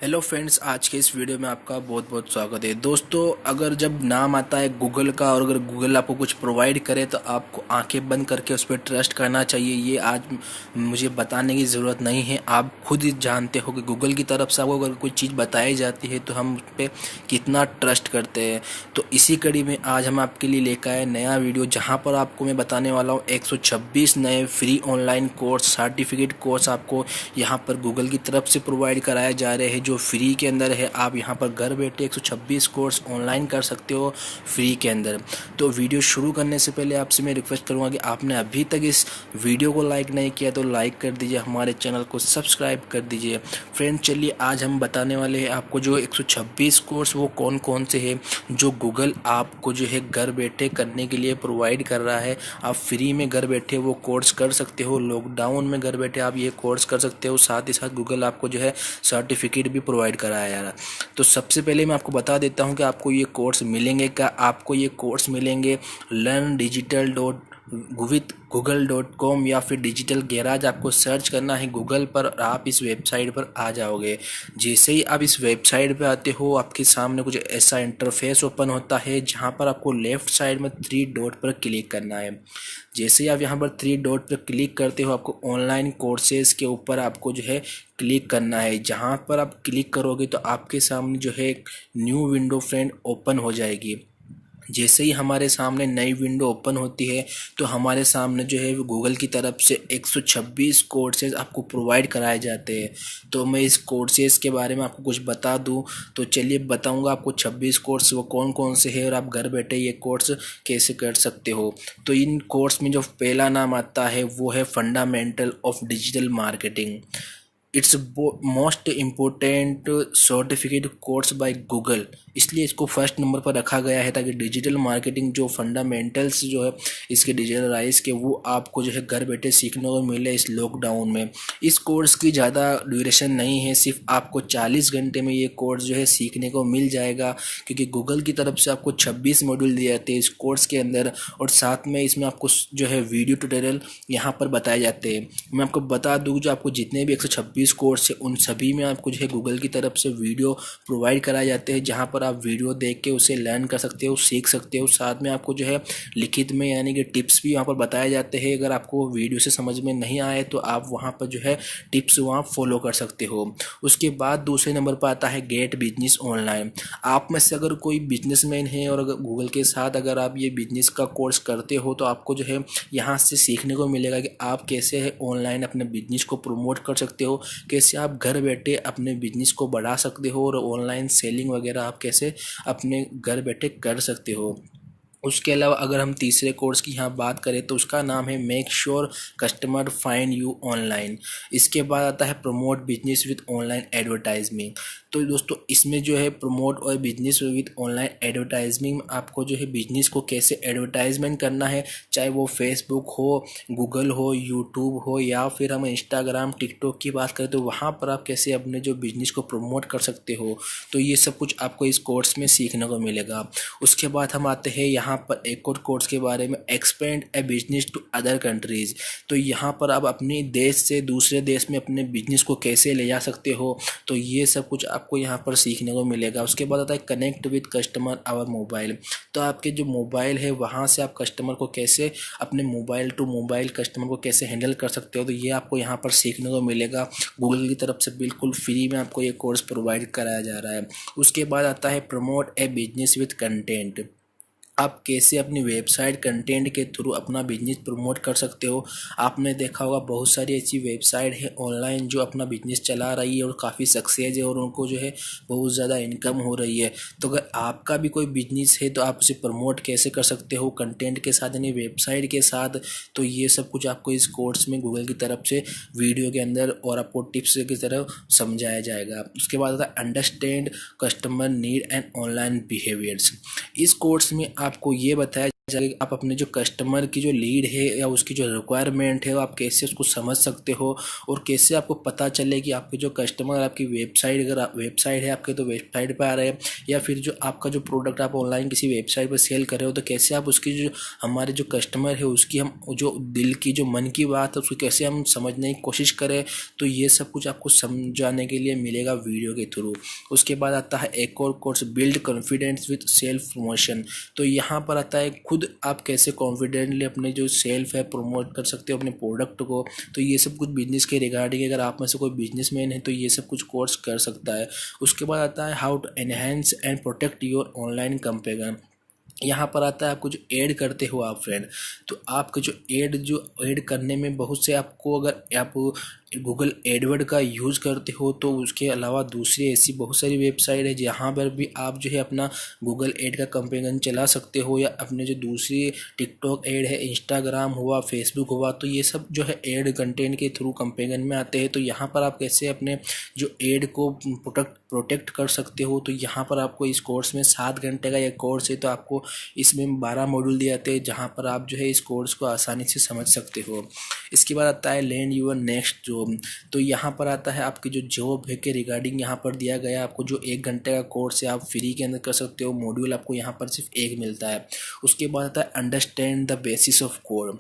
Hello friends, आज के इस वीडियो में आपका बहुत बहुत स्वागत है। दोस्तों, अगर जब नाम आता है गूगल का और अगर गूगल आपको कुछ प्रोवाइड करे तो आपको आंखें बंद करके उस पर ट्रस्ट करना चाहिए। ये आज मुझे बताने की ज़रूरत नहीं है, आप खुद ही जानते हो कि गूगल की तरफ से आपको अगर कोई चीज़ बताई जाती है तो हम उस पर कितना ट्रस्ट करते हैं। तो इसी कड़ी में आज हम आपके लिए लेकर आए नया वीडियो, जहाँ पर आपको मैं बताने वाला हूँ 126 नए free online course, certificate course आपको यहाँ पर गूगल की तरफ से प्रोवाइड कराए जा रहे हैं, जो फ्री के अंदर है। आप यहाँ पर घर बैठे 126 कोर्स ऑनलाइन कर सकते हो फ्री के अंदर। तो वीडियो शुरू करने से पहले आपसे मैं रिक्वेस्ट करूँगा कि आपने अभी तक इस वीडियो को लाइक नहीं किया तो लाइक कर दीजिए, हमारे चैनल को सब्सक्राइब कर दीजिए। फ्रेंड, चलिए आज हम बताने वाले हैं आपको जो 126 कोर्स वो कौन कौन से हैं जो गूगल आपको जो है घर बैठे करने के लिए प्रोवाइड कर रहा है। आप फ्री में घर बैठे वो कोर्स कर सकते हो, लॉकडाउन में घर बैठे आप ये कोर्स कर सकते हो। साथ ही साथ गूगल आपको जो है सर्टिफिकेट भी प्रोवाइड कराया जा रहा है। तो सबसे पहले मैं आपको बता देता हूँ कि आपको ये कोर्स मिलेंगे क्या। आपको ये कोर्स मिलेंगे learndigital.with google.com या फिर डिजिटल गैराज आपको सर्च करना है गूगल पर, आप इस वेबसाइट पर आ जाओगे। जैसे ही आप इस वेबसाइट पे आते हो आपके सामने कुछ ऐसा इंटरफेस ओपन होता है, जहाँ पर आपको लेफ़्ट साइड में 3 डॉट पर क्लिक करना है। जैसे ही आप यहाँ पर 3 डॉट पर क्लिक करते हो आपको ऑनलाइन कोर्सेज़ के ऊपर आपको जो है क्लिक करना है। जहाँ पर आप क्लिक करोगे तो आपके सामने जो है एक न्यू विंडो फ्रेंड ओपन हो जाएगी। जैसे ही हमारे सामने नई विंडो ओपन होती है तो हमारे सामने जो है गूगल की तरफ से 126 कोर्सेज आपको प्रोवाइड कराए जाते हैं। तो मैं इस कोर्सेज के बारे में आपको कुछ बता दूं तो चलिए बताऊंगा आपको 26 कोर्स वो कौन कौन से हैं और आप घर बैठे ये कोर्स कैसे कर सकते हो। तो इन कोर्स में जो पहला नाम आता है वो है fundamental of digital marketing. It's most important certificate course by Google, इसलिए इसको फर्स्ट नंबर पर रखा गया है ताकि डिजिटल मार्केटिंग जो फंडामेंटल्स जो है इसके डिजिटलाइज के वो आपको जो है घर बैठे सीखने को मिले इस लॉकडाउन में। इस कोर्स की ज़्यादा ड्यूरेशन नहीं है, सिर्फ आपको 40 घंटे में ये कोर्स जो है सीखने को मिल जाएगा, क्योंकि गूगल की तरफ से आपको 26 मॉड्यूल दिए जाते हैं इस कोर्स के अंदर और साथ में इसमें आपको जो है वीडियो ट्यूटोरियल यहाँ पर बताए जाते हैं। मैं आपको बता दूँ जो आपको जितने भी 126 कोर्स है उन सभी में आपको जो है गूगल की तरफ से वीडियो प्रोवाइड कराए जाते हैं, जहाँ पर आप वीडियो देख के उसे लर्न कर सकते हो, सीख सकते हो। साथ में आपको जो है लिखित में यानी कि टिप्स भी यहाँ पर बताए जाते हैं। अगर आपको वीडियो से समझ में नहीं आए तो आप वहाँ पर जो है टिप्स वहाँ फॉलो कर सकते हो। उसके बाद दूसरे नंबर पर आता है गेट बिजनेस ऑनलाइन। आप में से अगर कोई बिजनेसमैन है और अगर गूगल के साथ अगर आप ये बिजनेस का कोर्स करते हो तो आपको जो है यहाँ से सीखने को मिलेगा कि आप कैसे है ऑनलाइन अपने बिजनेस को प्रमोट कर सकते हो, कैसे आप घर बैठे अपने बिजनेस को बढ़ा सकते हो और ऑनलाइन सेलिंग वगैरह आप कैसे अपने घर बैठे कर सकते हो। उसके अलावा अगर हम तीसरे कोर्स की यहाँ बात करें तो उसका नाम है make sure customer find you online. इसके बाद आता है promote business with online advertisement. तो दोस्तों इसमें जो है प्रमोट और बिजनेस विद ऑनलाइन एडवर्टाइजमेंट, आपको जो है बिजनेस को कैसे एडवर्टाइजमेंट करना है, चाहे वो फेसबुक हो, गूगल हो, यूट्यूब हो या फिर हम इंस्टाग्राम टिकटॉक की बात करें तो वहाँ पर आप कैसे अपने जो बिजनेस को प्रमोट कर सकते हो। तो ये सब कुछ आपको इस कोर्स में सीखने को मिलेगा। उसके बाद हम आते हैं यहाँ पर एक और कोर्स के बारे में, expand a business to other countries. तो यहाँ पर आप अपने देश से दूसरे देश में अपने बिजनेस को कैसे ले जा सकते हो, तो ये सब कुछ आपको यहाँ पर सीखने को मिलेगा। उसके बाद आता है connect with customer over mobile. तो आपके जो मोबाइल है वहाँ से आप कस्टमर को कैसे अपने मोबाइल टू मोबाइल कस्टमर को कैसे हैंडल कर सकते हो, तो ये आपको यहाँ पर सीखने को मिलेगा। गूगल की तरफ से बिल्कुल फ्री में आपको ये कोर्स प्रोवाइड कराया जा रहा है। उसके बाद आता है promote A business with content. आप कैसे अपनी वेबसाइट कंटेंट के थ्रू अपना बिजनेस प्रमोट कर सकते हो। आपने देखा होगा बहुत सारी ऐसी वेबसाइट है ऑनलाइन जो अपना बिजनेस चला रही है और काफ़ी सक्सेस है और उनको जो है बहुत ज़्यादा इनकम हो रही है। तो अगर आपका भी कोई बिजनेस है तो आप उसे प्रमोट कैसे कर सकते हो कंटेंट के साथ यानी वेबसाइट के साथ, तो ये सब कुछ आपको इस कोर्स में गूगल की तरफ से वीडियो के अंदर और आपको टिप्स की तरह समझाया जाएगा। उसके बाद आता है understand customer need and online behaviours. इस कोर्स में आपको ये बताया आप अपने जो कस्टमर की जो लीड है या उसकी जो रिक्वायरमेंट है वो आप कैसे उसको समझ सकते हो, और कैसे आपको पता चले कि आपके जो कस्टमर आपकी वेबसाइट, अगर वेबसाइट है आपके तो वेबसाइट पे आ रहे हैं, या फिर जो आपका जो प्रोडक्ट आप ऑनलाइन किसी वेबसाइट पर सेल कर रहे हो तो कैसे आप उसकी जो हमारे जो कस्टमर है उसकी हम जो दिल की जो मन की बात है उसको कैसे हम समझने की कोशिश करें। तो ये सब कुछ आपको समझाने के लिए मिलेगा वीडियो के थ्रू। उसके बाद आता है एक और course, build confidence with self promotion. तो यहाँ पर आता है खुद आप कैसे कॉन्फिडेंटली अपने जो सेल्फ है प्रमोट कर सकते हो अपने प्रोडक्ट को। तो ये सब कुछ बिजनेस के रिगार्डिंग, अगर आप में से कोई बिजनेसमैन है तो ये सब कुछ कोर्स कर सकता है। उसके बाद आता है how to enhance and protect your online campaign. यहाँ पर आता है आपको जो ऐड करते हो आप फ्रेंड, तो आपके जो ऐड करने में बहुत से आपको, अगर आप गूगल एडवर्ड का यूज़ करते हो तो उसके अलावा दूसरी ऐसी बहुत सारी वेबसाइट है जहाँ पर भी आप जो है अपना गूगल एड का कैंपेन चला सकते हो, या अपने जो दूसरी टिकटॉक ऐड है, इंस्टाग्राम हुआ, फेसबुक हुआ, तो ये सब जो है ऐड कंटेंट के थ्रू कैंपेन में आते हैं। तो यहाँ पर आप कैसे अपने जो ऐड को प्रोटेक्ट कर सकते हो, तो यहाँ पर आपको इस कोर्स में 7 घंटे का ये कोर्स है, तो आपको इसमें 12 मॉड्यूल दिए जाते हैं जहाँ पर आप जो है इस कोर्स को आसानी से समझ सकते हो। इसके बाद आता है लैंड यूर नेक्स्ट जॉब। तो यहाँ पर आता है आपकी जो जॉब है के रिगार्डिंग यहाँ पर दिया गया आपको जो 1 घंटे का कोर्स है आप फ्री के अंदर कर सकते हो, मॉड्यूल आपको यहाँ पर सिर्फ एक मिलता है। उसके बाद आता है understand the basis of code.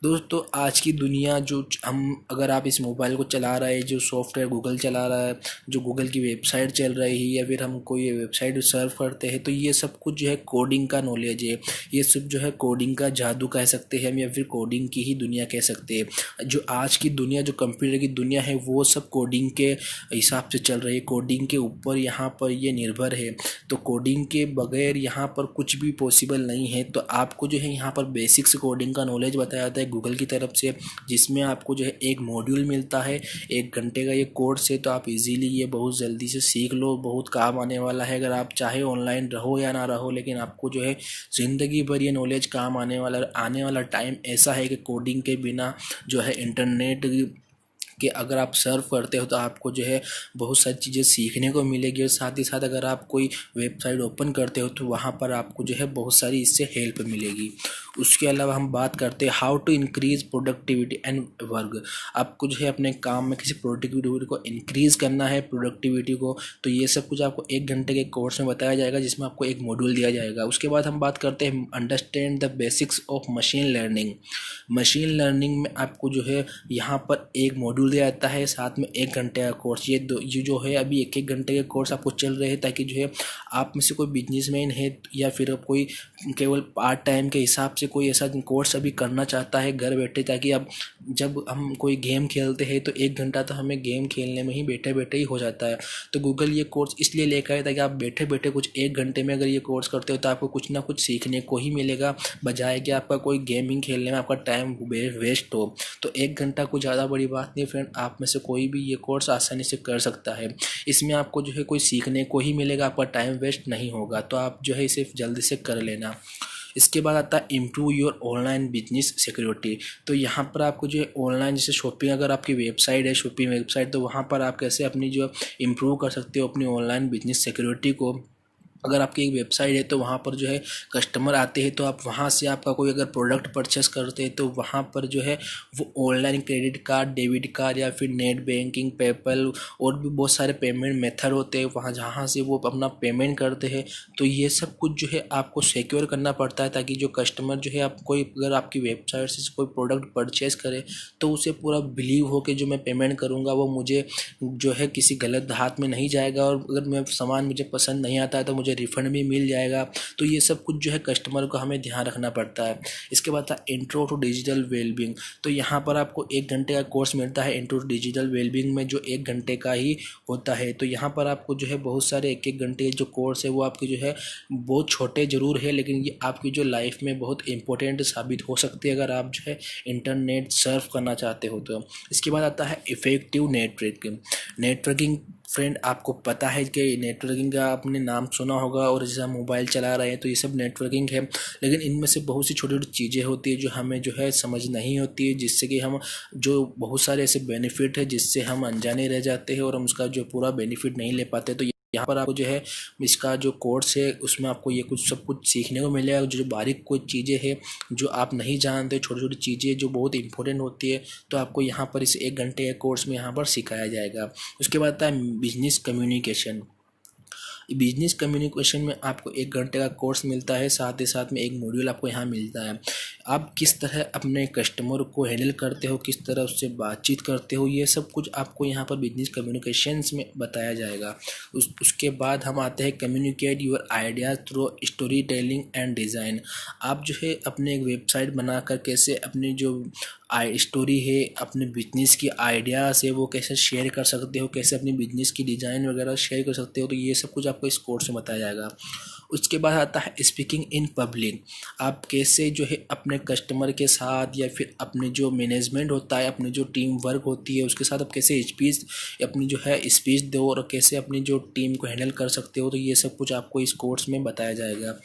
दोस्तों आज की दुनिया जो हम, अगर आप इस मोबाइल को चला रहे हैं, जो सॉफ्टवेयर गूगल चला रहा है, जो गूगल की वेबसाइट चल रही है, या फिर हम कोई वेबसाइट सर्व करते हैं, तो ये सब कुछ जो है कोडिंग का नॉलेज है। ये सब जो है कोडिंग का जादू कह सकते हैं हम, या फिर कोडिंग की ही दुनिया कह सकते हैं। जो आज की दुनिया, जो कंप्यूटर की दुनिया है, वो सब कोडिंग के हिसाब से चल रही है, कोडिंग के ऊपर यहाँ पर ये निर्भर है। तो कोडिंग के बगैर यहाँ पर कुछ भी पॉसिबल नहीं है। तो आपको जो है यहाँ पर बेसिक्स कोडिंग का नॉलेज बताया जाता है गूगल की तरफ से, जिसमें आपको जो है एक मॉड्यूल मिलता है, 1 घंटे का ये कोर्स है। तो आप इजीली ये बहुत जल्दी से सीख लो, बहुत काम आने वाला है। अगर आप चाहे ऑनलाइन रहो या ना रहो, लेकिन आपको जो है ज़िंदगी भर ये नॉलेज काम आने वाला। आने वाला टाइम ऐसा है कि कोडिंग के बिना जो है इंटरनेट कि अगर आप सर्व करते हो तो आपको जो है बहुत सारी चीज़ें सीखने को मिलेगी, और साथ ही साथ अगर आप कोई वेबसाइट ओपन करते हो तो वहाँ पर आपको जो है बहुत सारी इससे हेल्प मिलेगी। उसके अलावा हम बात करते हैं how to increase productivity and work. आपको जो है अपने काम में किसी प्रोडक्टिविटी को इंक्रीज़ करना है, प्रोडक्टिविटी को, तो ये सब कुछ आपको 1 घंटे के कोर्स में बताया जाएगा, जिसमें आपको एक मॉड्यूल दिया जाएगा। उसके बाद हम बात करते हैं understand the basics of machine learning. Machine learning में आपको जो है यहाँ पर एक मॉड्यूल दिया जाता है, साथ में 1 घंटे का कोर्स। ये जो है अभी 1 घंटे के कोर्स आपको चल रहे हैं, ताकि जो है आप में से कोई बिजनेसमैन है या फिर कोई केवल पार्ट टाइम के हिसाब से कोई ऐसा कोर्स अभी करना चाहता है घर बैठे, ताकि अब जब हम कोई गेम खेलते हैं तो 1 घंटा तो हमें गेम खेलने में ही बैठे बैठे ही हो जाता है। तो गूगल ये कोर्स इसलिए लेकर आया ताकि आप बैठे बैठे कुछ 1 घंटे में अगर ये कोर्स करते हो तो आपको कुछ ना कुछ सीखने को ही मिलेगा, बजाय कि आपका कोई गेमिंग खेलने में आपका टाइम वेस्ट हो। तो 1 घंटा कोई ज़्यादा बड़ी बात नहीं फ्रेंड, आप में से कोई भी ये कोर्स आसानी से कर सकता है। इसमें आपको जो है कोई सीखने को ही मिलेगा, आपका टाइम वेस्ट नहीं होगा। तो आप जो है इसे जल्दी से कर लेना। इसके बाद आता है improve your online business security. तो यहाँ पर आपको जो है ऑनलाइन जैसे शॉपिंग, अगर आपकी वेबसाइट है शॉपिंग वेबसाइट, तो वहाँ पर आप कैसे अपनी जो इम्प्रूव कर सकते हो अपनी ऑनलाइन बिजनेस सिक्योरिटी को। अगर आपकी एक वेबसाइट है तो वहाँ पर जो है कस्टमर आते हैं, तो आप वहाँ से आपका कोई अगर प्रोडक्ट परचेस करते हैं तो वहाँ पर जो है वो online credit card, debit card या फिर नेट बैंकिंग, पेपल और भी बहुत सारे पेमेंट मेथड होते हैं वहाँ जहाँ से वो अपना पेमेंट करते हैं। तो ये सब कुछ जो है आपको सिक्योर करना पड़ता है, ताकि जो कस्टमर जो है आप कोई अगर आपकी वेबसाइट से कोई प्रोडक्ट परचेस करे तो उसे पूरा बिलीव हो कि जो मैं पेमेंट करूँगा वो मुझे जो है किसी गलत हाथ में नहीं जाएगा, और अगर मैं सामान मुझे पसंद नहीं आता है तो मुझे रिफंड भी मिल जाएगा। तो ये सब कुछ जो है कस्टमर को हमें ध्यान रखना पड़ता है। इसके बाद था इंट्रो टू डिजिटल वेलबींग। तो यहाँ पर आपको 1 घंटे का कोर्स मिलता है इंट्रो टू डिजिटल वेलबींग में, जो 1 घंटे का ही होता है। तो यहाँ पर आपको जो है बहुत सारे 1-1 घंटे जो कोर्स है वो आपके जो है बहुत छोटे ज़रूर है, लेकिन ये आपकी जो लाइफ में बहुत इंपॉर्टेंट साबित हो सकते हैं अगर आप जो है इंटरनेट सर्फ करना चाहते हो तो। इसके बाद आता है इफ़ेक्टिव नेटवर्किंग। फ्रेंड आपको पता है कि नेटवर्किंग का आपने नाम सुना होगा, और जैसे हम मोबाइल चला रहे हैं तो ये सब नेटवर्किंग है, लेकिन इनमें से बहुत सी छोटी छोटी चीज़ें होती है जो हमें जो है समझ नहीं होती है, जिससे कि हम जो बहुत सारे ऐसे बेनिफिट है जिससे हम अनजाने रह जाते हैं और हम उसका जो पूरा बेनिफिट नहीं ले पाते। तो यहाँ पर आपको जो है इसका जो कोर्स है उसमें आपको ये कुछ सब कुछ सीखने को मिलेगा। जो बारीक कुछ चीज़ें हैं जो आप नहीं जानते, छोटी छोटी चीज़ें जो बहुत इंपॉर्टेंट होती है, तो आपको यहाँ पर इस 1 घंटे के कोर्स में यहाँ पर सिखाया जाएगा। उसके बाद आता है बिजनेस कम्युनिकेशन। बिजनेस कम्युनिकेशन में आपको 1 घंटे का कोर्स मिलता है, साथ ही साथ में एक मॉड्यूल आपको यहाँ मिलता है। आप किस तरह अपने कस्टमर को हैंडल करते हो, किस तरह उससे बातचीत करते हो, ये सब कुछ आपको यहाँ पर बिजनेस कम्युनिकेशंस में बताया जाएगा। उसके बाद हम आते हैं communicate your ideas through story telling and design. आप जो है अपने एक वेबसाइट बनाकर कैसे अपनी जो स्टोरी है, अपने बिजनेस की आइडियाज़ है, वो कैसे शेयर कर सकते हो, कैसे अपनी बिजनेस की डिज़ाइन वगैरह शेयर कर सकते हो, तो ये सब कुछ आपको इस कोर्स में बताया जाएगा। उसके बाद आता है स्पीकिंग इन पब्लिक। आप कैसे जो है अपने कस्टमर के साथ या फिर अपने जो मैनेजमेंट होता है, अपनी जो टीम वर्क होती है उसके साथ आप कैसे अपनी जो है स्पीच दो और कैसे अपनी जो टीम को हैंडल कर सकते हो, तो ये सब कुछ आपको इस कोर्स में बताया जाएगा।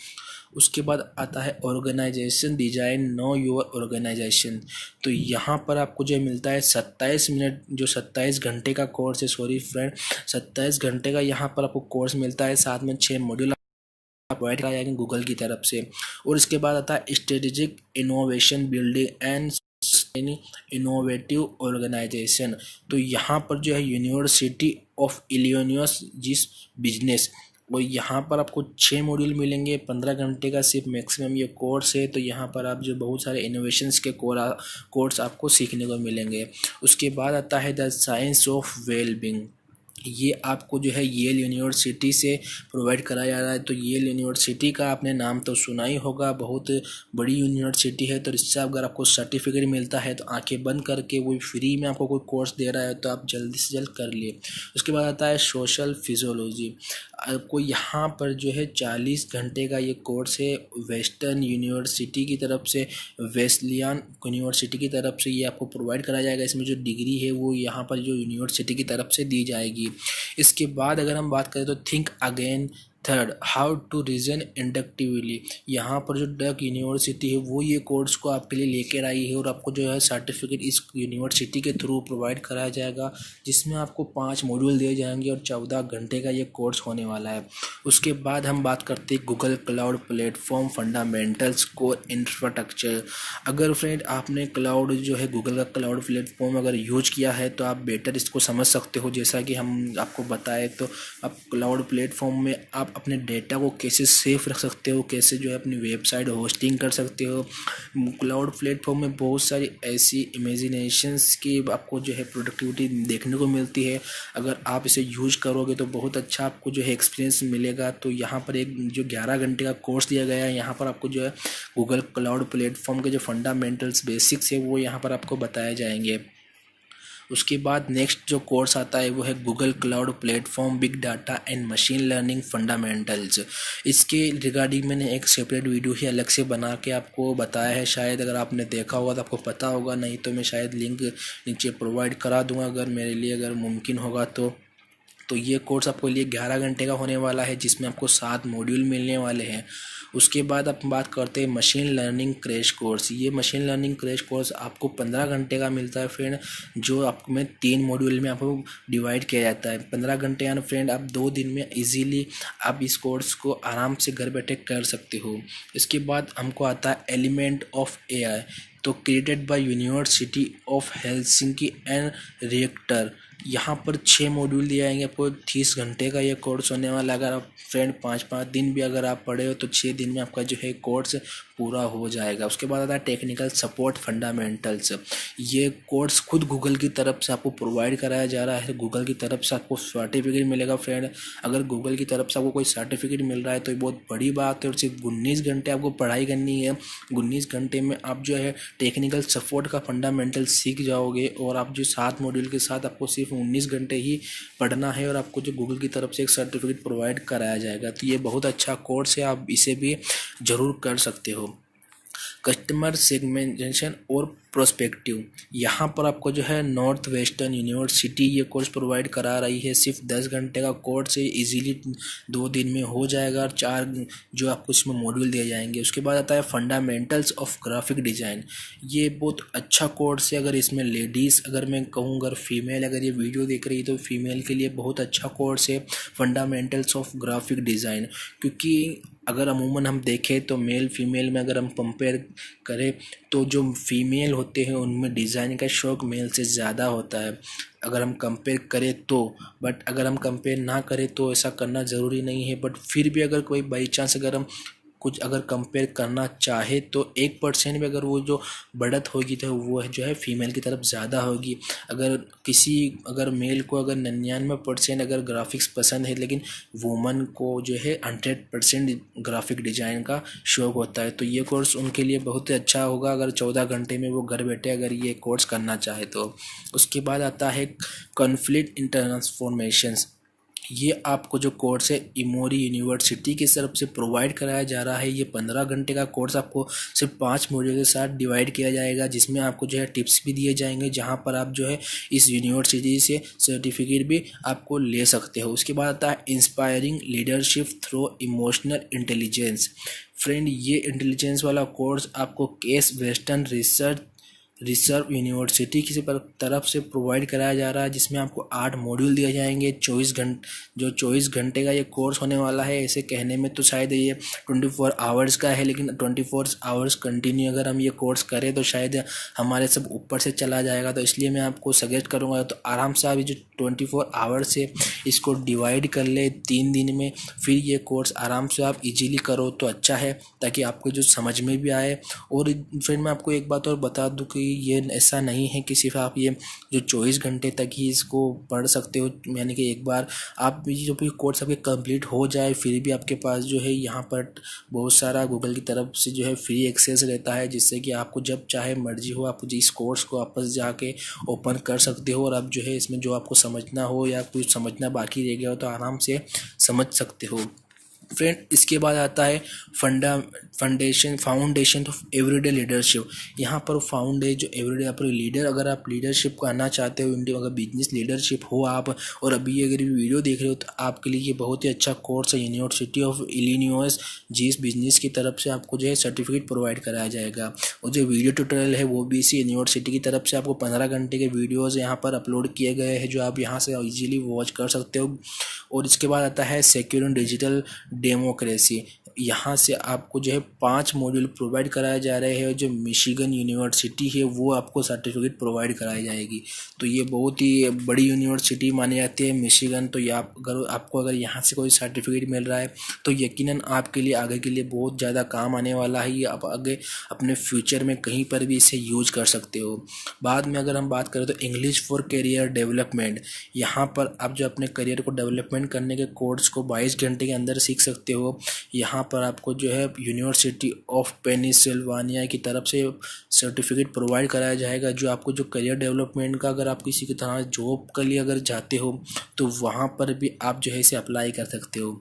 उसके बाद आता है organisation design, know your organisation. तो यहाँ पर आपको जो मिलता है 27 मिनट, जो 27 घंटे का कोर्स है, सॉरी फ्रेंड, 27 घंटे का यहाँ पर आपको कोर्स मिलता है। साथ में 6 मॉड्यूल प्रोवाइड कराया जाएंगे गूगल की तरफ से। और इसके बाद आता है strategic innovation building and innovative organisation. तो यहाँ पर जो है यूनिवर्सिटी ऑफ इलिनॉइस जिस बिजनेस, और यहाँ पर आपको 6 मॉड्यूल मिलेंगे। 15 घंटे का सिर्फ मैक्सिमम ये कोर्स है। तो यहाँ पर आप जो बहुत सारे इनोवेशंस के कोर्स आपको सीखने को मिलेंगे। उसके बाद आता है द साइंस ऑफ वेलबींग। ये आपको जो है येल यूनिवर्सिटी से प्रोवाइड कराया जा रहा है। तो येल यूनिवर्सिटी का आपने नाम तो सुना ही होगा, बहुत बड़ी यूनिवर्सिटी है। तो इससे अगर आपको सर्टिफिकेट मिलता है तो आंखें बंद करके वो फ्री में आपको कोई कोर्स दे रहा है तो आप जल्दी से जल्द कर लिए। उसके बाद आता है सोशल फिजियोलॉजी। आपको यहाँ पर जो है 40 घंटे का ये कोर्स है, वेस्टर्न यूनिवर्सिटी की तरफ से, वेस्लियन यूनिवर्सिटी की तरफ से ये आपको प्रोवाइड कराया जाएगा। इसमें जो डिग्री है वो यहाँ पर जो यूनिवर्सिटी की तरफ से दी जाएगी। इसके बाद अगर हम बात करें तो think again third, how to reason inductively. यहाँ पर जो डक यूनिवर्सिटी है वो ये कोर्स को आपके लिए लेकर आई है और आपको जो है सर्टिफिकेट इस यूनिवर्सिटी के थ्रू प्रोवाइड कराया जाएगा, जिसमें आपको 5 मॉड्यूल दिए जाएंगे और 14 घंटे का ये कोर्स होने वाला है। उसके बाद हम बात करते हैं Google cloud platform fundamentals core infrastructure. अगर फ्रेंड आपने क्लाउड जो है गूगल का क्लाउड प्लेटफॉर्म अगर यूज किया है तो आप बेटर इसको समझ सकते हो। जैसा कि हम आपको बताए तो आप क्लाउड प्लेटफॉर्म में आप अपने डेटा को कैसे सेफ रख सकते हो, कैसे जो है अपनी वेबसाइट होस्टिंग कर सकते हो। क्लाउड प्लेटफॉर्म में बहुत सारी ऐसी इमेजिनेशंस की आपको जो है प्रोडक्टिविटी देखने को मिलती है। अगर आप इसे यूज करोगे तो बहुत अच्छा आपको जो है एक्सपीरियंस मिलेगा। तो यहाँ पर एक जो 11 घंटे का कोर्स दिया गया है, यहाँ पर आपको जो है गूगल क्लाउड प्लेटफॉर्म के जो फंडामेंटल्स बेसिक्स है वो यहाँ पर आपको बताए जाएंगे। उसके बाद नेक्स्ट जो कोर्स आता है वो है Google cloud platform big data and machine learning fundamentals. इसके रिगार्डिंग मैंने एक सेपरेट वीडियो ही अलग से बना के आपको बताया है। शायद अगर आपने देखा होगा तो आपको पता होगा, नहीं तो मैं शायद लिंक नीचे प्रोवाइड करा दूंगा अगर मेरे लिए अगर मुमकिन होगा तो ये कोर्स आपको लिए 11 घंटे का होने वाला है, जिसमें आपको 7 मॉड्यूल मिलने वाले हैं। उसके बाद आप बात करते हैं मशीन लर्निंग क्रैश कोर्स। ये मशीन लर्निंग क्रैश कोर्स आपको 15 घंटे का मिलता है फ्रेंड, जो आपको में 3 मॉड्यूल में आपको डिवाइड किया जाता है। 15 घंटे यानी फ्रेंड आप 2 दिन में इजीली आप इस कोर्स को आराम से घर बैठे कर सकते हो। इसके बाद हमको आता है एलिमेंट ऑफ एआई, तो created by university of Helsinki and reactor. यहाँ पर 6 मॉड्यूल दिए जाएंगे आपको। 30 घंटे का ये कोर्स होने वाला है। अगर आप फ्रेंड 5-5 दिन भी अगर आप पढ़े हो तो 6 दिन में आपका जो है कोर्स पूरा हो जाएगा। उसके बाद आता है टेक्निकल सपोर्ट फंडामेंटल्स। ये कोर्स खुद गूगल की तरफ से आपको प्रोवाइड कराया जा रहा है। गूगल की तरफ से आपको सर्टिफिकेट मिलेगा फ्रेंड। अगर गूगल की तरफ से आपको कोई सर्टिफिकेट मिल रहा है तो ये बहुत बड़ी बात है। और सिर्फ 19 घंटे आपको पढ़ाई करनी है। 19 घंटे में आप जो है टेक्निकल सपोर्ट का फंडामेंटल सीख जाओगे और आप जो 7 मॉड्यूल के साथ आपको सिर्फ 19 घंटे ही पढ़ना है और आपको जो गूगल की तरफ से एक सर्टिफिकेट प्रोवाइड कराया जाएगा। तो ये बहुत अच्छा कोर्स है, आप इसे भी ज़रूर कर सकते हो। कस्टमर सेगमेंटेशन और प्रोस्पेक्टिव। यहाँ पर आपको जो है नॉर्थ वेस्टर्न यूनिवर्सिटी ये कोर्स प्रोवाइड करा रही है। सिर्फ 10 घंटे का कोर्स है, इजीली 2 दिन में हो जाएगा और 4 जो आपको इसमें मॉड्यूल दिए जाएंगे। उसके बाद आता है फंडामेंटल्स ऑफ ग्राफिक डिज़ाइन। ये बहुत अच्छा कोर्स है। अगर इसमें लेडीज़, अगर मैं कहूँ अगर फीमेल अगर ये वीडियो देख रही है तो फीमेल के लिए बहुत अच्छा कोर्स है फंडामेंटल्स ऑफ ग्राफिक डिज़ाइन। क्योंकि अगर अमूमन हम देखें तो मेल फीमेल में अगर हम कंपेयर करें तो जो फीमेल होते हैं उनमें डिज़ाइन का शौक़ मेल से ज़्यादा होता है, अगर हम कंपेयर करें तो। बट अगर हम कंपेयर ना करें तो ऐसा करना ज़रूरी नहीं है। बट फिर भी अगर कोई बाई चांस अगर हम कुछ अगर कंपेयर करना चाहे तो 1% भी अगर वो जो बढ़त होगी तो वो जो है फीमेल की तरफ ज़्यादा होगी। अगर मेल को अगर 99% अगर ग्राफिक्स पसंद है लेकिन वुमन को जो है 100% ग्राफिक डिज़ाइन का शौक़ होता है तो ये कोर्स उनके लिए बहुत ही अच्छा होगा अगर 14 घंटे में वो घर बैठे अगर ये कोर्स करना चाहे तो। उसके बाद आता है कॉन्फ्लिक्ट इन ट्रांसफॉर्मेशंस। ये आपको जो कोर्स है इमोरी यूनिवर्सिटी की तरफ से प्रोवाइड कराया जा रहा है। ये 15 घंटे का कोर्स आपको सिर्फ 5 मॉड्यूल के साथ डिवाइड किया जाएगा, जिसमें आपको जो है टिप्स भी दिए जाएंगे, जहां पर आप जो है इस यूनिवर्सिटी से सर्टिफिकेट भी आपको ले सकते हो। उसके बाद आता है inspiring leadership through emotional intelligence. Friend, ये इंटेलिजेंस वाला कोर्स आपको केस वेस्टर्न रिजर्व यूनिवर्सिटी की तरफ से प्रोवाइड कराया जा रहा है, जिसमें आपको 8 मॉड्यूल दिए जाएंगे। 24 घंटे का ये कोर्स होने वाला है। ऐसे कहने में तो शायद ये 24 आवर्स का है, लेकिन 24 आवर्स कंटिन्यू अगर हम ये कोर्स करें तो शायद हमारे सब ऊपर से चला जाएगा। तो इसलिए मैं आपको सजेस्ट करूँगा तो आराम से आप ये जो 24 आवर्स है इसको डिवाइड कर ले 3 दिन में, फिर ये कोर्स आराम से आप इजीली करो तो अच्छा है, ताकि आपको जो समझ में भी आए। और फिर मैं आपको एक बात और बता दूं कि ये ऐसा नहीं है कि सिर्फ आप ये जो 24 घंटे तक ही इसको पढ़ सकते हो, यानी कि एक बार आप जो भी कोर्स आपके कंप्लीट हो जाए फिर भी आपके पास जो है यहाँ पर बहुत सारा गूगल की तरफ से जो है फ्री एक्सेस रहता है, जिससे कि आपको जब चाहे मर्जी हो आप इस कोर्स को वापस जाके ओपन कर सकते हो और आप जो है इसमें जो आपको समझना हो या कुछ समझना बाकी रह गया हो तो आराम से समझ सकते हो। फ्रेंड, इसके बाद आता है फाउंडेशन ऑफ एवरीडे लीडरशिप। यहाँ पर फाउंड है जो एवरीडे आप लीडर, अगर आप लीडरशिप करना चाहते हो इंडिया, अगर बिजनेस लीडरशिप हो आप और अभी अगर वीडियो देख रहे हो तो आपके लिए ये बहुत ही अच्छा कोर्स है। University of Illinois GS business की तरफ से आपको जो है सर्टिफिकेट प्रोवाइड कराया जाएगा। और जो वीडियो ट्यूटोरियल है वो भी इसी यूनिवर्सिटी की तरफ से आपको 15 घंटे के वीडियोज़ यहाँ पर अपलोड किए गए हैं, जो आप यहाँ से ईजिली वॉच कर सकते हो। और इसके बाद आता है सिक्योर एंड डिजिटल डेमोक्रेसी। यहाँ से आपको जो है 5 मॉड्यूल प्रोवाइड कराए जा रहे हैं। जो मिशिगन यूनिवर्सिटी है वो आपको सर्टिफिकेट प्रोवाइड कराई जाएगी। तो ये बहुत ही बड़ी यूनिवर्सिटी मानी जाती है मिशिगन। तो ये अगर यहाँ से कोई सर्टिफिकेट मिल रहा है तो यकीनन आपके लिए आगे के लिए बहुत ज़्यादा काम आने वाला है। ये आप आगे अपने फ्यूचर में कहीं पर भी इसे यूज कर सकते हो। बाद में अगर हम बात करें तो इंग्लिश फॉर करियर डेवलपमेंट, यहाँ पर आप जो अपने करियर को डेवलपमेंट करने के कोर्स को 22 घंटे के अंदर सीख सकते हो। यहाँ पर आपको जो है यूनिवर्सिटी ऑफ पेनिसिल्वानिया की तरफ से सर्टिफिकेट प्रोवाइड कराया जाएगा, जो आपको जो करियर डेवलपमेंट का अगर आप किसी की तरह जॉब के लिए अगर जाते हो तो वहाँ पर भी आप जो है इसे अप्लाई कर सकते हो।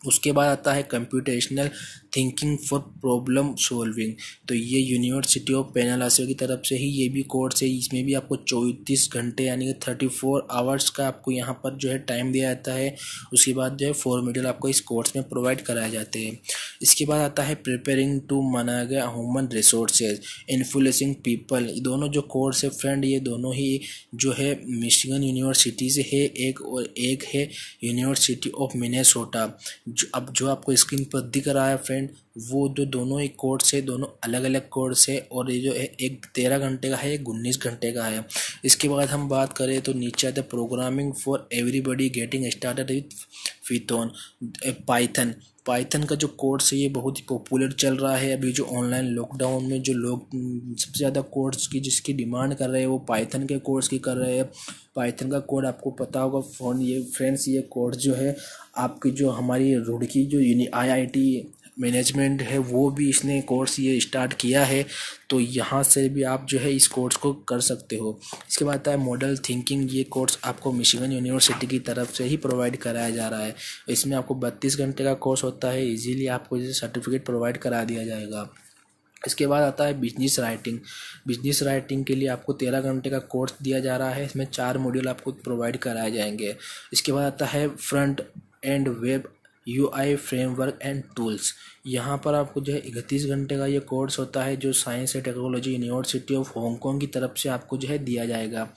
उसके बाद आता है computational thinking for problem solving. तो ये यूनिवर्सिटी ऑफ पेनालासियो की तरफ से ही ये भी कोर्स है। इसमें भी आपको 34 घंटे यानी कि 34 आवर्स का आपको यहाँ पर जो है टाइम दिया जाता है। उसके बाद जो है 4 मॉड्यूल आपको इस कोर्स में प्रोवाइड कराए जाते हैं। इसके बाद आता है preparing to manage human resources influencing people. दोनों जो कोर्स है फ्रेंड ये दोनों ही जो है मिशिगन यूनिवर्सिटी से है, एक है यूनिवर्सिटी ऑफ मिनेसोटा। जो आपको स्क्रीन पर दिख रहा है फ्रेंड वो जो दोनों ही कोर्स है दोनों अलग अलग कोर्स है, और ये जो है एक 13 घंटे का है, एक 19 घंटे का है। इसके बाद हम बात करें तो नीचे आता है programming for everybody getting started with Python का जो कोर्स है ये बहुत ही पॉपुलर चल रहा है। अभी जो ऑनलाइन लॉकडाउन में जो लोग सबसे ज़्यादा कोर्स की जिसकी डिमांड कर रहे हैं वो पाइथन के कोर्स की कर रहे हैं। पाइथन का कोड आपको पता होगा फ्रेंड्स, ये कोर्स जो है आपकी जो हमारी रुड़की जो IIT मैनेजमेंट है वो भी इसने कोर्स ये स्टार्ट किया है। तो यहाँ से भी आप जो है इस कोर्स को कर सकते हो। इसके बाद आता है मॉडल थिंकिंग। ये कोर्स आपको मिशिगन यूनिवर्सिटी की तरफ से ही प्रोवाइड कराया जा रहा है। इसमें आपको 32 घंटे का कोर्स होता है। इजीली आपको ये सर्टिफिकेट प्रोवाइड करा दिया जाएगा। इसके बाद आता है बिजनेस राइटिंग। बिजनेस राइटिंग के लिए आपको 13 घंटे का कोर्स दिया जा रहा है। इसमें 4 मॉड्यूल आपको प्रोवाइड कराए जाएंगे। इसके बाद आता है front end web UI framework and tools. यहाँ पर आपको जो है 31 घंटे का ये कोर्स होता है, जो science and technology university of Hong Kong की तरफ से आपको जो है दिया जाएगा।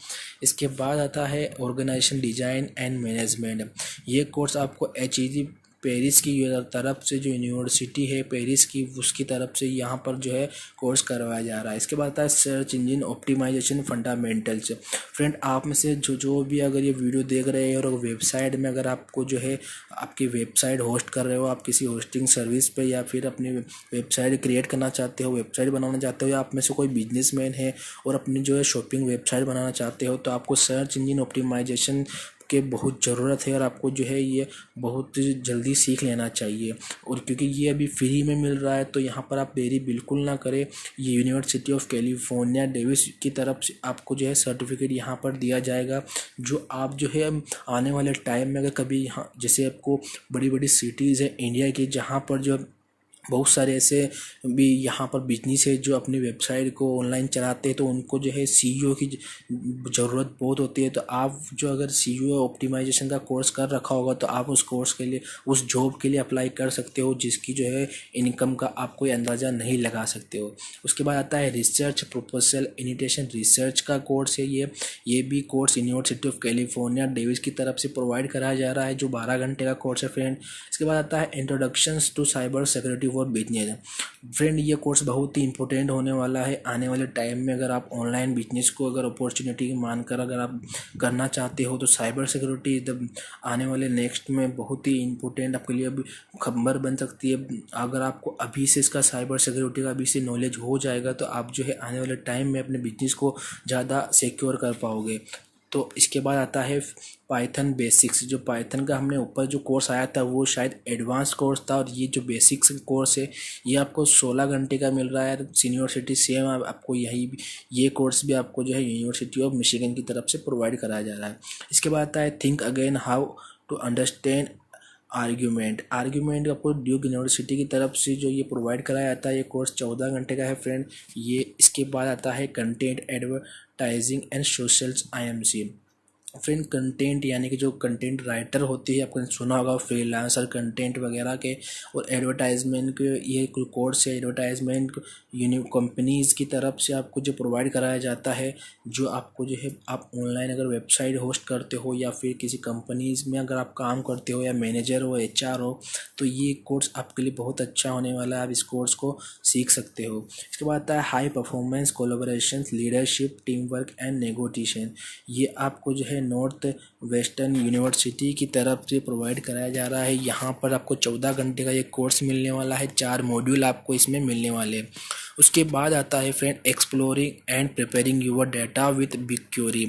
इसके बाद आता है ऑर्गेनाइजेशन डिजाइन एंड मैनेजमेंट। ये कोर्स आपको HED पेरिस की तरफ से, जो यूनिवर्सिटी है पेरिस की, उसकी तरफ से यहाँ पर जो है कोर्स करवाया जा रहा है। इसके बाद आता है search engine optimisation fundamentals. Friend, आप में से जो भी अगर ये वीडियो देख रहे हैं और वेबसाइट में अगर आपको जो है आपकी वेबसाइट होस्ट कर रहे हो, आप किसी होस्टिंग सर्विस पे, या फिर अपनी वेबसाइट क्रिएट करना चाहते हो, वेबसाइट बनाना चाहते हो, या आप में से कोई बिजनेसमैन है और अपनी जो है शॉपिंग वेबसाइट बनाना चाहते हो, तो आपको सर्च इंजन ऑप्टिमाइजेशन के बहुत ज़रूरत है और आपको जो है ये बहुत जल्दी सीख लेना चाहिए। और क्योंकि ये अभी फ्री में मिल रहा है, तो यहाँ पर आप देरी बिल्कुल ना करें। ये यूनिवर्सिटी ऑफ कैलिफोर्निया डेविस की तरफ से आपको जो है सर्टिफिकेट यहाँ पर दिया जाएगा, जो आप जो है आने वाले टाइम में अगर कभी यहाँ, जैसे आपको बड़ी बड़ी सिटीज़ है इंडिया की, जहाँ पर जो बहुत सारे ऐसे भी यहाँ पर बिजनेस है जो अपनी वेबसाइट को ऑनलाइन चलाते हैं, तो उनको जो है CEO की ज़रूरत बहुत होती है। तो आप जो अगर CEO ऑप्टिमाइजेशन का कोर्स कर रखा होगा, तो आप उस कोर्स के लिए, उस जॉब के लिए अप्लाई कर सकते हो, जिसकी जो है इनकम का आप कोई अंदाज़ा नहीं लगा सकते हो। उसके बाद आता है रिसर्च प्रोपोजल इनिटेशन रिसर्च का कोर्स है। ये भी course university of California Davis की तरफ से प्रोवाइड कराया जा रहा है, जो 12 घंटे का कोर्स है फ्रेंड। इसके बाद आता है introductions to cyber security for business. Friend, ये कोर्स बहुत ही इंपॉर्टेंट होने वाला है आने वाले टाइम में। अगर आप ऑनलाइन बिजनेस को अगर अपॉर्चुनिटी मानकर अगर आप करना चाहते हो, तो साइबर सिक्योरिटी आने वाले नेक्स्ट में बहुत ही इंपॉर्टेंट आपके लिए अभी खबर बन सकती है। अगर आपको अभी से इसका साइबर सिक्योरिटी का अभी से नॉलेज हो जाएगा, तो आप जो है आने वाले टाइम में अपने बिजनेस को ज़्यादा सिक्योर कर पाओगे। तो इसके बाद आता है पाइथन बेसिक्स। जो पाइथन का हमने ऊपर जो कोर्स आया था, वो शायद एडवांस कोर्स था, और ये जो बेसिक्स कोर्स है ये आपको 16 घंटे का मिल रहा है। यूनिवर्सिटी सेम आपको यही ये कोर्स भी आपको जो है यूनिवर्सिटी ऑफ मिशिगन की तरफ से प्रोवाइड कराया जा रहा है। इसके बाद आता है think again how to understand argument आपको ड्यूक यूनिवर्सिटी की तरफ से जो ये प्रोवाइड कराया जाता है। ये कोर्स 14 घंटे का है फ्रेंड। ये इसके बाद आता है content advertising and socials IMC। Friend, content यानी कि जो कंटेंट राइटर होती है, आपने सुना होगा फ्रीलांसर कंटेंट वगैरह के, और एडवर्टाइजमेंट के ये कोर्स है। एडवर्टाइजमेंट कंपनीज़ की तरफ से आपको जो प्रोवाइड कराया जाता है, जो आपको जो है आप ऑनलाइन अगर वेबसाइट होस्ट करते हो, या फिर किसी कंपनीज़ में अगर आप काम करते हो, या मैनेजर हो, HR हो, तो ये कोर्स आपके लिए बहुत अच्छा होने वाला है। आप इस कोर्स को सीख सकते हो। इसके बाद आता है high performance collaboration leadership team work and negotiation. ये आपको जो है नॉर्थ वेस्टर्न यूनिवर्सिटी की तरफ से प्रोवाइड कराया जा रहा है। यहाँ पर आपको 14 घंटे का ये कोर्स मिलने वाला है। 4 मॉड्यूल आपको इसमें मिलने वाले हैं। उसके बाद आता है friend exploring and preparing your data with BigQuery।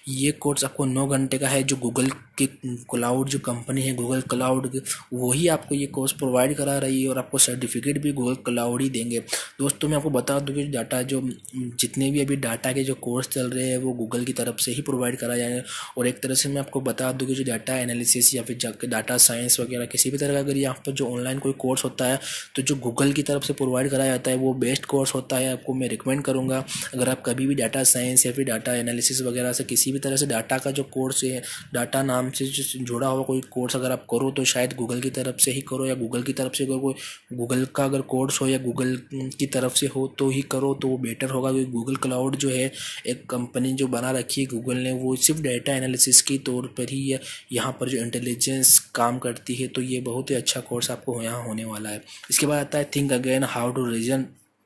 ये कोर्स आपको 9 घंटे का है। जो गूगल की क्लाउड जो कंपनी है, गूगल क्लाउड, वही आपको ये कोर्स प्रोवाइड करा रही है, और आपको सर्टिफिकेट भी गूगल क्लाउड ही देंगे। दोस्तों, मैं आपको बता दूँ कि डाटा जो जितने भी अभी डाटा के जो कोर्स चल रहे हैं, वो गूगल की तरफ से ही प्रोवाइड करा जाए। और एक तरह से मैं आपको बता दूँ कि जो डाटा एनालिसिस या फिर डाटा साइंस वगैरह किसी भी तरह का अगर यहाँ पर जो ऑनलाइन कोई कोर्स होता है, तो जो गूगल की तरफ से प्रोवाइड कराया जाता है वो बेस्ट कोर्स होता है। आपको मैं रिकमेंड करूँगा, अगर आप कभी भी डाटा साइंस या फिर डाटा एनालिसिस वगैरह से किसी भी तरह से डाटा का जो कोर्स है, डाटा नाम से जो जुड़ा हुआ कोई कोर्स अगर आप करो, तो शायद गूगल की तरफ से ही करो, या गूगल की तरफ से अगर कोई गूगल का अगर कोर्स हो या गूगल की तरफ से हो तो ही करो, तो वो बेटर होगा। क्योंकि गूगल क्लाउड जो है एक कंपनी जो बना रखी है गूगल ने, वो सिर्फ डाटा एनालिसिस की तौर पर ही यहाँ पर जो इंटेलिजेंस काम करती है। तो ये बहुत ही अच्छा कोर्स आपको यहाँ होने वाला है। इसके बाद आता है think again how to reason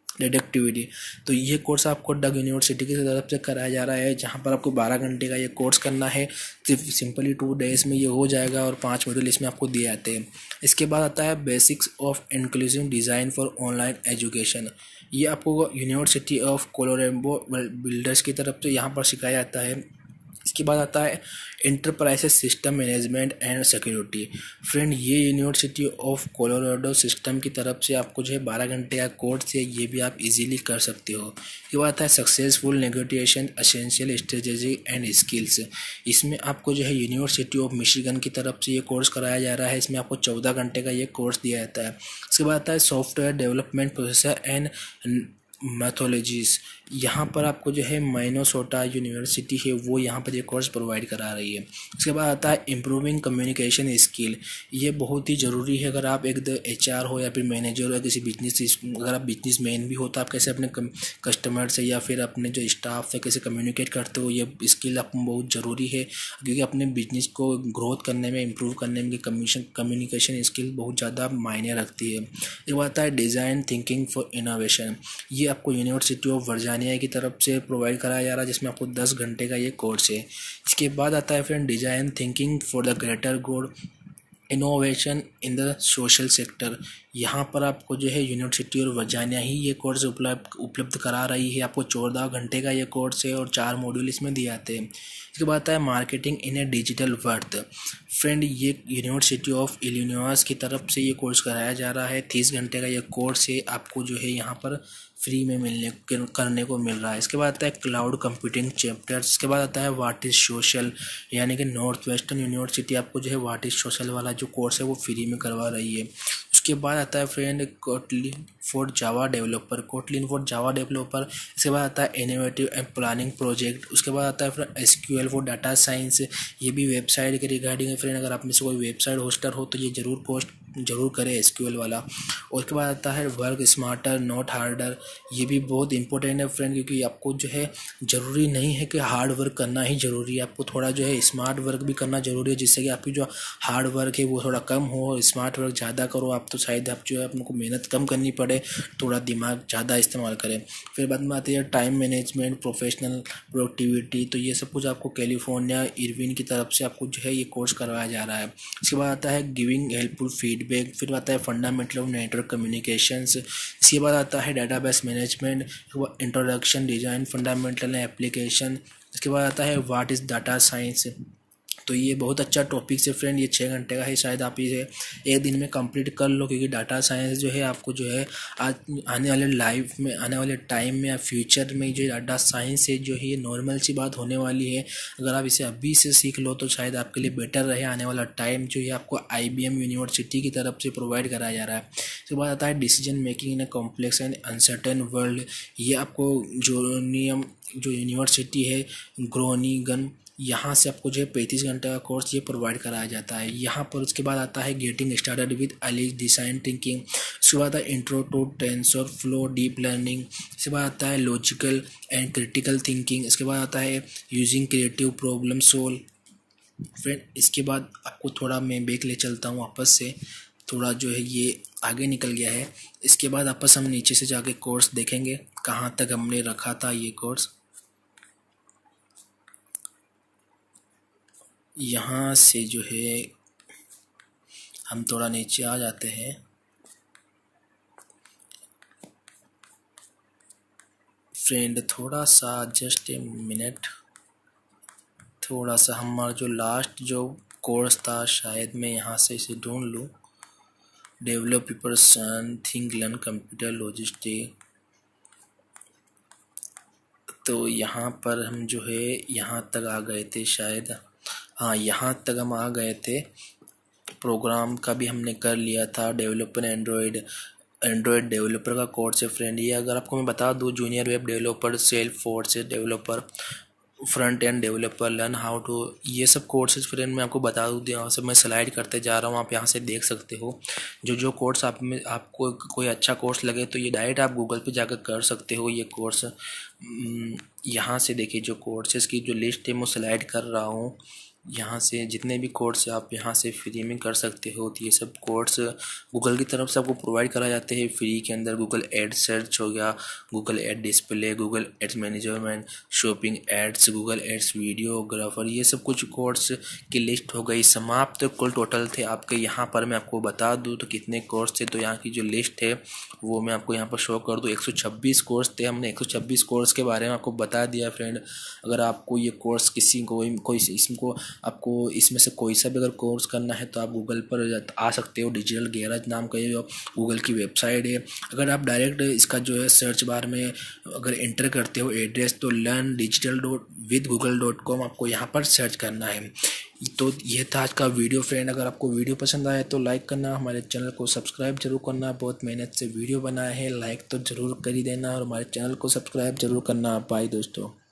deductivity. तो ये कोर्स आपको डग यूनिवर्सिटी की तरफ से कराया जा रहा है, जहाँ पर आपको 12 घंटे का ये कोर्स करना है। सिर्फ सिंपली 2 डेज में ये हो जाएगा, और 5 मॉड्यूल इसमें आपको दिए जाते हैं। इसके बाद आता है basics of inclusive design for online education. ये आपको यूनिवर्सिटी ऑफ कोलोराडो बिल्डर्स की तरफ से यहाँ पर सिखाया जाता है। इसके बाद आता है enterprises system management and security. Friend ये यूनिवर्सिटी ऑफ कोलोराडो सिस्टम की तरफ से आपको जो है 12 घंटे का कोर्स है, ये भी आप इजीली कर सकते हो। ये बात है successful negotiation essential strategy and skills. इसमें आपको जो है यूनिवर्सिटी ऑफ मिशिगन की तरफ से ये कोर्स कराया जा रहा है। इसमें आपको 14 घंटे का ये कोर्स दिया जाता है। इसके बाद आता है software development processor and methodologies. यहाँ पर आपको जो है माइनेसोटा यूनिवर्सिटी है वो यहाँ पर ये कोर्स प्रोवाइड करा रही है। उसके बाद आता है इम्प्रूविंग कम्युनिकेशन स्किल। ये बहुत ही ज़रूरी है। अगर आप एक HR हो या फिर मैनेजर हो या किसी बिजनेस, अगर आप बिजनेस मैन भी हो तो आप कैसे अपने कस्टमर से या फिर अपने जो स्टाफ से कैसे कम्युनिकेट करते हो, ये स्किल आपको बहुत ज़रूरी है। क्योंकि अपने बिजनेस को ग्रोथ करने में, इम्प्रूव करने में कम्युनिकेशन स्किल बहुत ज़्यादा मायने रखती है। ये आता है डिज़ाइन थिंकिंग फॉर इनोवेशन। ये आपको यूनिवर्सिटी ऑफ वर्जीनिया की तरफ से प्रोवाइड कराया जा रहा है, जिसमें आपको 10 घंटे का ये कोर्स है। इसके बाद आता है friend design thinking for the greater good innovation in the social sector. यहाँ पर आपको जो है यूनिवर्सिटी और वर्जीनिया ही ये कोर्स उपलब्ध करा रही है। आपको 14 घंटे का ये कोर्स है और 4 मॉड्यूल इसमें दिए जाते हैं। इसके बाद आता है marketing in A digital world. Friend ये यूनिवर्सिटी ऑफ इलिनॉइस की तरफ से ये कोर्स कराया जा रहा है। 30 घंटे का ये कोर्स है, आपको जो है यहाँ पर फ्री में करने को मिल रहा है। इसके बाद आता है क्लाउड कंप्यूटिंग चैप्टर्स। इसके बाद आता है व्हाट इज़ सोशल, यानी कि नॉर्थ वेस्टर्न यूनिवर्सिटी आपको जो है व्हाट इज़ सोशल वाला जो कोर्स है वो फ्री में करवा रही है। उसके बाद आता है friend Kotlin for Java developer, इसके बाद आता है इनोवेटिव एंड प्लानिंग प्रोजेक्ट। उसके बाद आता है friend SQL for data science. ये भी वेबसाइट के रिगार्डिंग है फ्रेंड। अगर आप में से कोई वेबसाइट होस्टर हो तो ये जरूर करें SQL वाला। और उसके बाद आता है वर्क स्मार्टर नॉट हार्डर। ये भी बहुत इंपॉर्टेंट है फ्रेंड, क्योंकि आपको जो है ज़रूरी नहीं है कि हार्ड वर्क करना ही ज़रूरी है। आपको थोड़ा जो है स्मार्ट वर्क भी करना ज़रूरी है, जिससे कि आपकी जो हार्ड वर्क है वो थोड़ा कम हो, स्मार्ट वर्क ज़्यादा करो आप, तो शायद आप जो है अपने को मेहनत कम करनी पड़े, थोड़ा दिमाग ज़्यादा इस्तेमाल करें। फिर बाद में आती है टाइम मैनेजमेंट प्रोफेशनल प्रोडक्टिविटी। तो ये सब कुछ आपको कैलिफोर्निया इरविन की तरफ से आपको जो है ये कोर्स करवाया जा रहा है। इसके बाद आता है गिविंग हेल्पफुल फीडबैक। फिर आता है फंडामेंटल ऑफ नेटवर्क कम्युनिकेशंस। इसके बाद आता है database management, introduction design fundamental application. इसके बाद आता है व्हाट इज़ डाटा साइंस। तो ये बहुत अच्छा टॉपिक है फ्रेंड। ये 6 घंटे का है, शायद आप इसे एक दिन में कंप्लीट कर लो, क्योंकि डाटा साइंस जो है आपको जो है आने वाले लाइफ में, आने वाले टाइम में या फ्यूचर में जो डाटा साइंस है जो है ये नॉर्मल सी बात होने वाली है। अगर आप इसे अभी से सीख लो तो शायद आपके लिए बेटर रहे। आने वाला टाइम जो है आपको IBM यूनिवर्सिटी की तरफ से प्रोवाइड कराया जा रहा है। इसके बाद आता है decision making in a complex and uncertain world. ये आपको जो यूनिवर्सिटी है ग्रोनिंगन, यहाँ से आपको जो है 35 घंटे का कोर्स ये प्रोवाइड कराया जाता है यहाँ पर। उसके बाद आता है गेटिंग स्टार्टेड विद एलिज डिज़ाइन थिंकिंग। उसके बाद आता है intro to TensorFlow deep learning. इसके बाद आता है लॉजिकल एंड क्रिटिकल थिंकिंग। इसके बाद आता है using creative problem solve. Friend इसके बाद आपको थोड़ा मैं बैक ले चलता हूँ वापस से, थोड़ा जो है ये आगे निकल गया है। इसके बाद वापस हम नीचे से जाके कोर्स देखेंगे कहाँ तक हमने रखा था ये कोर्स। यहाँ से जो है हम थोड़ा नीचे आ जाते हैं। फ्रेंड थोड़ा सा जस्ट ए मिनट, थोड़ा सा हमारा जो लास्ट जो कोर्स था शायद मैं यहाँ से इसे ढूंढ लूँ। Develop person think learn computer logistic. तो यहाँ पर हम जो है यहाँ तक आ गए थे शायद, हाँ यहाँ तक हम आ गए थे। प्रोग्राम का भी हमने कर लिया था। डेवलपर एंड्रॉयड डेवलपर का कोर्स है फ्रेंड। ये अगर आपको मैं बता दूँ, junior web developer, Salesforce developer, front end developer, learn how to, ये सब कोर्सेज फ्रेंड मैं आपको बता दूँ। यहाँ से मैं स्लाइड करते जा रहा हूँ, आप यहाँ से देख सकते हो। जो कोर्स आपको कोई अच्छा कोर्स लगे तो ये डायरेक्ट आप गूगल पे जाकर कर सकते हो ये कोर्स। यहाँ से देखिए जो कोर्सेज़ की जो लिस्ट है मैं स्लाइड कर रहा हूँ। यहाँ से जितने भी कोर्स आप यहाँ से फ्री में कर सकते हो, तो ये सब कोर्स गूगल की तरफ से आपको प्रोवाइड करा जाते हैं फ्री के अंदर। गूगल एड सर्च हो गया, Google ad display, Google ads management, shopping ads, Google ads videographer, ये सब कुछ कोर्स की लिस्ट हो गई समाप्त। कुल टोटल थे आपके यहाँ पर मैं आपको बता दूँ तो कितने कोर्स थे, तो यहाँ की जो लिस्ट है वो मैं आपको यहाँ पर शो कर दूँ। 126 कोर्स थे, हमने 126 कोर्स के बारे में आपको बता दिया फ्रेंड। अगर आपको ये कोर्स किसी कोई इसको आपको इसमें से कोई सा भी अगर कोर्स करना है तो आप गूगल पर आ सकते हो। डिजिटल गैराज नाम का ये गूगल की वेबसाइट है। अगर आप डायरेक्ट इसका जो है सर्च बार में अगर एंटर करते हो एड्रेस, तो learndigital.withgoogle.com आपको यहाँ पर सर्च करना है। तो ये था आज का वीडियो फ्रेंड। अगर आपको वीडियो पसंद आए तो लाइक करना, हमारे चैनल को सब्सक्राइब जरूर करना। बहुत मेहनत से वीडियो बनाए हैं, लाइक तो ज़रूर कर ही देना और हमारे चैनल को सब्सक्राइब जरूर करना। बाय दोस्तों।